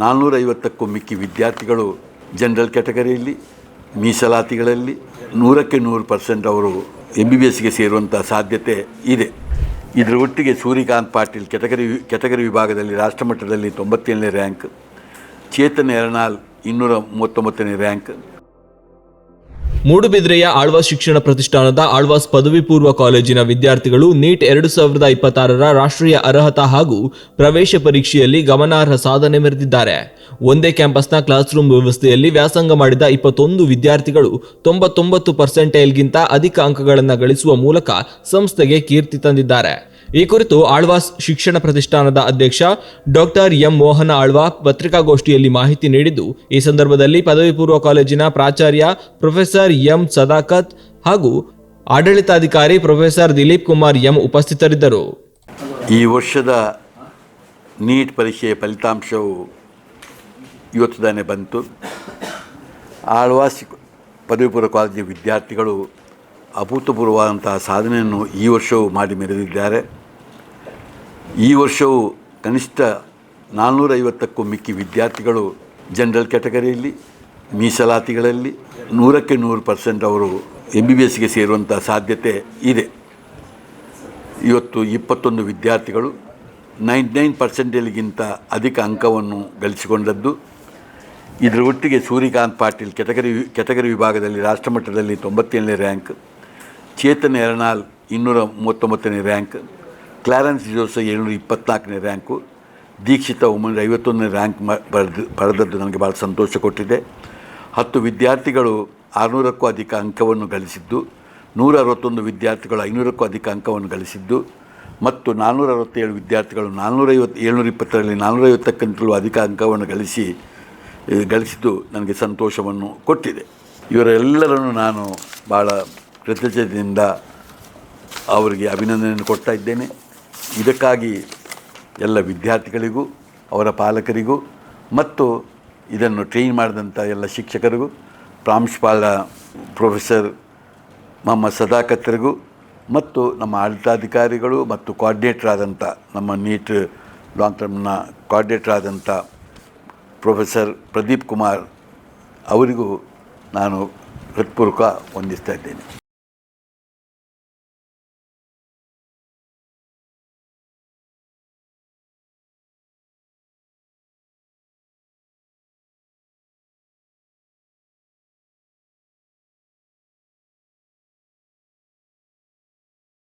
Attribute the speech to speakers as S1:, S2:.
S1: 450ಕ್ಕೂ ಮಿಕ್ಕಿ ವಿದ್ಯಾರ್ಥಿಗಳು ಜನರಲ್ ಕ್ಯಾಟಗರಿಯಲ್ಲಿ, ಮೀಸಲಾತಿಗಳಲ್ಲಿ 100ಕ್ಕೆ 100% ಅವರು MBBSಗೆ ಸೇರುವಂಥ ಸಾಧ್ಯತೆ ಇದೆ. ಇದರ ಒಟ್ಟಿಗೆ ಸೂರ್ಯಕಾಂತ್ ಪಾಟೀಲ್ ಕೆಟಗರಿ ವಿಭಾಗದಲ್ಲಿ ರಾಷ್ಟ್ರಮಟ್ಟದಲ್ಲಿ 97ನೇ ರ್ಯಾಂಕ್, ಚೇತನ್ ಎರನಾಳ್ 239ನೇ ರ್ಯಾಂಕ್.
S2: ಮೂಡುಬಿದ್ರೆಯ ಆಳ್ವಾಸ್ ಶಿಕ್ಷಣ ಪ್ರತಿಷ್ಠಾನದ ಆಳ್ವಾಸ್ ಪದವಿ ಪೂರ್ವ ಕಾಲೇಜಿನ ವಿದ್ಯಾರ್ಥಿಗಳು ನೀಟ್ 2026ರ ರಾಷ್ಟ್ರೀಯ ಅರ್ಹತಾ ಹಾಗೂ ಪ್ರವೇಶ ಪರೀಕ್ಷೆಯಲ್ಲಿ ಗಮನಾರ್ಹ ಸಾಧನೆ ಮೆರೆದಿದ್ದಾರೆ. ಒಂದೇ ಕ್ಯಾಂಪಸ್ನ ಕ್ಲಾಸ್ ರೂಮ್ ವ್ಯವಸ್ಥೆಯಲ್ಲಿ ವ್ಯಾಸಂಗ ಮಾಡಿದ 21 ವಿದ್ಯಾರ್ಥಿಗಳು 99%ಗಿಂತ ಅಧಿಕ ಅಂಕಗಳನ್ನು ಗಳಿಸುವ ಮೂಲಕ ಸಂಸ್ಥೆಗೆ ಕೀರ್ತಿ ತಂದಿದ್ದಾರೆ. ಈ ಕುರಿತು ಆಳ್ವಾಸ್ ಶಿಕ್ಷಣ ಪ್ರತಿಷ್ಠಾನದ ಅಧ್ಯಕ್ಷ ಡಾಕ್ಟರ್ ಎಂ ಮೋಹನ ಆಳ್ವಾ ಪತ್ರಿಕಾಗೋಷ್ಠಿಯಲ್ಲಿ ಮಾಹಿತಿ ನೀಡಿದ್ದು, ಈ ಸಂದರ್ಭದಲ್ಲಿ ಪದವಿ ಪೂರ್ವ ಕಾಲೇಜಿನ ಪ್ರಾಚಾರ್ಯ ಪ್ರೊಫೆಸರ್ ಎಂ ಸದಾಕತ್ ಹಾಗೂ ಆಡಳಿತಾಧಿಕಾರಿ ಪ್ರೊಫೆಸರ್ ದಿಲೀಪ್ ಕುಮಾರ್ ಎಂ ಉಪಸ್ಥಿತರಿದ್ದರು.
S1: ಈ ವರ್ಷದ ನೀಟ್ ಪರೀಕ್ಷೆಯ ಫಲಿತಾಂಶವು ಇವತ್ತು ತಾನೇ ಬಂತು. ಆಳ್ವಾಸ್ ಪದವಿ ಪೂರ್ವ ಕಾಲೇಜಿನ ವಿದ್ಯಾರ್ಥಿಗಳು ಅಭೂತಪೂರ್ವವಾದಂತಹ ಸಾಧನೆಯನ್ನು ಈ ವರ್ಷವೂ ಮಾಡಿ ಮೆರೆದಿದ್ದಾರೆ. ಈ ವರ್ಷವೂ ಕನಿಷ್ಠ 450ಕ್ಕೂ ಮಿಕ್ಕಿ ವಿದ್ಯಾರ್ಥಿಗಳು ಜನರಲ್ ಕ್ಯಾಟಗರಿಯಲ್ಲಿ, ಮೀಸಲಾತಿಗಳಲ್ಲಿ 100ಕ್ಕೆ 100% ಅವರು MBBSಗೆ ಸೇರುವಂಥ ಸಾಧ್ಯತೆ ಇದೆ. ಇವತ್ತು 21 ವಿದ್ಯಾರ್ಥಿಗಳು 99%ಗಿಂತ ಅಧಿಕ ಅಂಕವನ್ನು ಗಳಿಸಿಕೊಂಡದ್ದು. ಇದರ ಒಟ್ಟಿಗೆ ಸೂರ್ಯಕಾಂತ್ ಪಾಟೀಲ್ ಕೆಟಗರಿ ವಿಭಾಗದಲ್ಲಿ ರಾಷ್ಟ್ರಮಟ್ಟದಲ್ಲಿ 97ನೇ ರ್ಯಾಂಕ್, ಚೇತನ್ ಎರನಾಳ್ 239ನೇ ರ್ಯಾಂಕ್, ಕ್ಲಾರೆನ್ಸ್ ಜೋಸ 724ನೇ ರ್ಯಾಂಕು, ದೀಕ್ಷಿತ 51ನೇ ರ್ಯಾಂಕ್ ಪಡೆದದ್ದು ನನಗೆ ಭಾಳ ಸಂತೋಷ ಕೊಟ್ಟಿದೆ. 10 ವಿದ್ಯಾರ್ಥಿಗಳು 600ಕ್ಕೂ ಅಧಿಕ ಅಂಕವನ್ನು ಗಳಿಸಿದ್ದು, 161 ವಿದ್ಯಾರ್ಥಿಗಳು 500ಕ್ಕೂ ಅಧಿಕ ಅಂಕವನ್ನು ಗಳಿಸಿದ್ದು ಮತ್ತು 467 ವಿದ್ಯಾರ್ಥಿಗಳು 720ರಲ್ಲಿ 450ಕ್ಕಿಂತಲೂ ಅಧಿಕ ಅಂಕವನ್ನು ಗಳಿಸಿದ್ದು ನನಗೆ ಸಂತೋಷವನ್ನು ಕೊಟ್ಟಿದೆ. ಇವರೆಲ್ಲರನ್ನು ನಾನು ಭಾಳ ಕೃತಜ್ಞತೆಯಿಂದ ಅವರಿಗೆ ಅಭಿನಂದನೆಯನ್ನು ಕೊಡ್ತಾ ಇದ್ದೇನೆ. ಇದಕ್ಕಾಗಿ ಎಲ್ಲ ವಿದ್ಯಾರ್ಥಿಗಳಿಗೂ, ಅವರ ಪಾಲಕರಿಗೂ ಮತ್ತು ಇದನ್ನು ಟ್ರೈನ್ ಮಾಡಿದಂಥ ಎಲ್ಲ ಶಿಕ್ಷಕರಿಗೂ, ಪ್ರಾಂಶುಪಾಲ ಪ್ರೊಫೆಸರ್ ಮೊಹಮ್ಮದ್ ಸದಾಕತ್ರಿಗೂ ಮತ್ತು ನಮ್ಮ ಆಡಳಿತಾಧಿಕಾರಿಗಳು ಮತ್ತು ಕೋಆರ್ಡಿನೇಟರ್ ಆದಂಥ ನಮ್ಮ ನೀಟ್ ಲಾಂಗ್ ಟರ್ಮ್ನ ಕೋಆರ್ಡಿನೇಟರ್ ಆದಂಥ ಪ್ರೊಫೆಸರ್ ಪ್ರದೀಪ್ ಕುಮಾರ್ ಅವರಿಗೂ ನಾನು ಹೃತ್ಪೂರ್ವಕ ವಂದಿಸ್ತಾ ಇದ್ದೇನೆ.